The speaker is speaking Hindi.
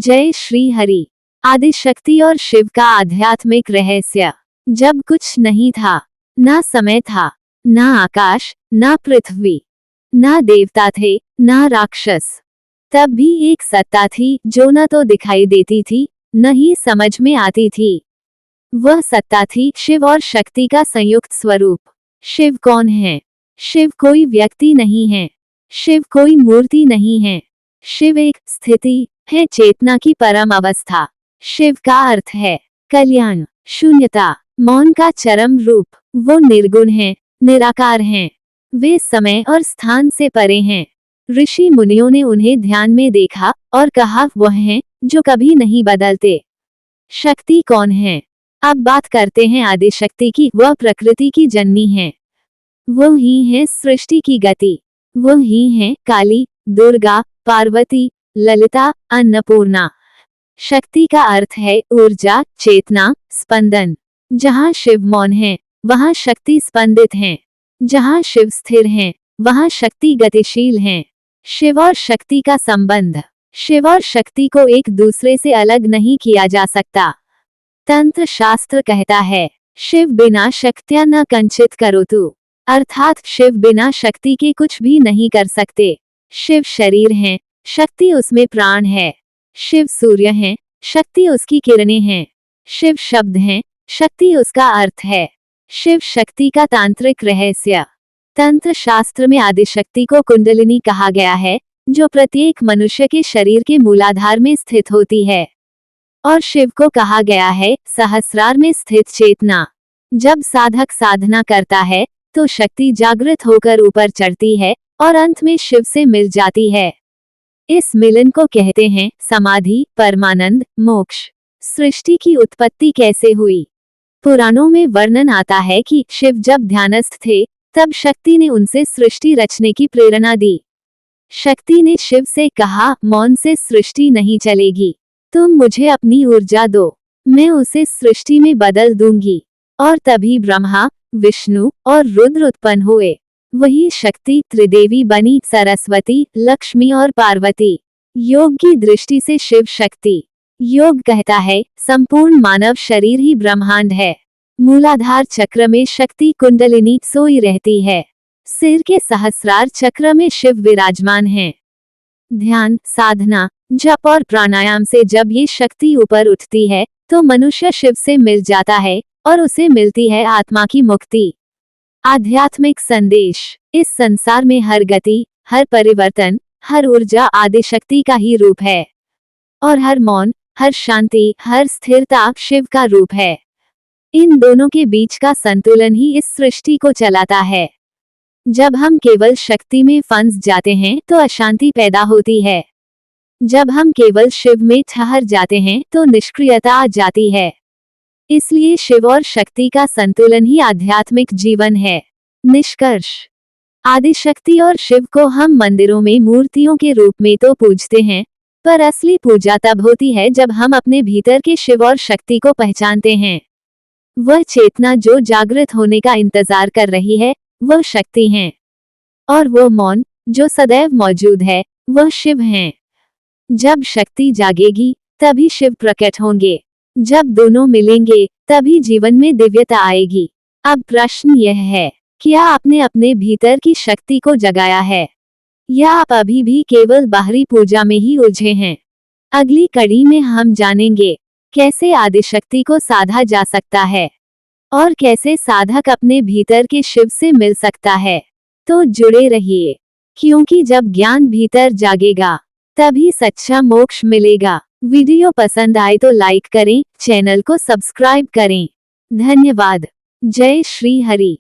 जय श्री हरि। आदिशक्ति और शिव का आध्यात्मिक रहस्य। जब कुछ नहीं था, ना समय था, ना आकाश, ना पृथ्वी, ना देवता थे, ना राक्षस, तब भी एक सत्ता थी जो न तो दिखाई देती थी, न ही समझ में आती थी। वह सत्ता थी शिव और शक्ति का संयुक्त स्वरूप। शिव कौन है? शिव कोई व्यक्ति नहीं है, शिव कोई मूर्ति नहीं है, शिव एक स्थिति है, चेतना की परम अवस्था। शिव का अर्थ है कल्याण, शून्यता, मौन का चरम रूप। वो निर्गुण हैं, निराकार हैं, वे समय और स्थान से परे हैं। ऋषि मुनियों ने उन्हें ध्यान में देखा और कहा वह हैं जो कभी नहीं बदलते। शक्ति कौन है? अब बात करते हैं आदिशक्ति की। वह प्रकृति की जननी है, वो ही है सृष्टि की गति, वो ही है काली, दुर्गा, पार्वती, ललिता, अन्नपूर्णा। शक्ति का अर्थ है ऊर्जा, चेतना, स्पंदन। जहाँ शिव मौन है, वहाँ शक्ति स्पंदित है। जहाँ शिव स्थिर है, वहाँ शक्ति गतिशील है। शिव और शक्ति का संबंध। शिव और शक्ति को एक दूसरे से अलग नहीं किया जा सकता। तंत्र शास्त्र कहता है शिव बिना शक्त्या न कंचित करोतु, अर्थात शिव बिना शक्ति के कुछ भी नहीं कर सकते। शिव शरीर है, शक्ति उसमें प्राण है। शिव सूर्य है, शक्ति उसकी किरणें हैं। शिव शब्द है, शक्ति उसका अर्थ है। शिव शक्ति का तांत्रिक रहस्य। तंत्र शास्त्र में आदिशक्ति को कुंडलिनी कहा गया है, जो प्रत्येक मनुष्य के शरीर के मूलाधार में स्थित होती है। और शिव को कहा गया है सहस्रार में स्थित चेतना। जब साधक साधना करता है तो शक्ति जागृत होकर ऊपर चढ़ती है और अंत में शिव से मिल जाती है। इस मिलन को कहते हैं समाधि, परमानंद, मोक्ष। सृष्टि की उत्पत्ति कैसे हुई? पुराणों में वर्णन आता है कि शिव जब ध्यानस्थ थे तब शक्ति ने उनसे सृष्टि रचने की प्रेरणा दी। शक्ति ने शिव से कहा, मौन से सृष्टि नहीं चलेगी, तुम मुझे अपनी ऊर्जा दो, मैं उसे सृष्टि में बदल दूंगी। और तभी ब्रह्मा, विष्णु और रुद्र उत्पन्न हुए। वही शक्ति त्रिदेवी बनी सरस्वती, लक्ष्मी और पार्वती। योग की दृष्टि से शिव शक्ति। योग कहता है संपूर्ण मानव शरीर ही ब्रह्मांड है। मूलाधार चक्र में शक्ति कुंडलिनी सोई रहती है। सिर के सहस्रार चक्र में शिव विराजमान है। ध्यान, साधना, जप और प्राणायाम से जब ये शक्ति ऊपर उठती है तो मनुष्य शिव से मिल जाता है और उसे मिलती है आत्मा की मुक्ति। आध्यात्मिक संदेश। इस संसार में हर गति, हर परिवर्तन, हर ऊर्जा आदिशक्ति का ही रूप है। और हर मौन, हर शांति, हर स्थिरता शिव का रूप है। इन दोनों के बीच का संतुलन ही इस सृष्टि को चलाता है। जब हम केवल शक्ति में फंस जाते हैं तो अशांति पैदा होती है। जब हम केवल शिव में ठहर जाते हैं तो निष्क्रियता आ जाती है। इसलिए शिव और शक्ति का संतुलन ही आध्यात्मिक जीवन है। निष्कर्ष। आदिशक्ति और शिव को हम मंदिरों में मूर्तियों के रूप में तो पूजते हैं, पर असली पूजा तब होती है जब हम अपने भीतर के शिव और शक्ति को पहचानते हैं। वह चेतना जो जागृत होने का इंतजार कर रही है, वह शक्ति है। और वो मौन जो सदैव मौजूद है, वह शिव हैं। जब शक्ति जागेगी तभी शिव प्रकट होंगे। जब दोनों मिलेंगे तभी जीवन में दिव्यता आएगी। अब प्रश्न यह है, क्या आपने अपने भीतर की शक्ति को जगाया है, या आप अभी भी केवल बाहरी पूजा में ही उलझे हैं? अगली कड़ी में हम जानेंगे कैसे आदिशक्ति को साधा जा सकता है और कैसे साधक अपने भीतर के शिव से मिल सकता है। तो जुड़े रहिए, क्योंकि जब ज्ञान भीतर जागेगा तभी सच्चा मोक्ष मिलेगा। वीडियो पसंद आए तो लाइक करें, चैनल को सब्सक्राइब करें। धन्यवाद। जय श्री हरि।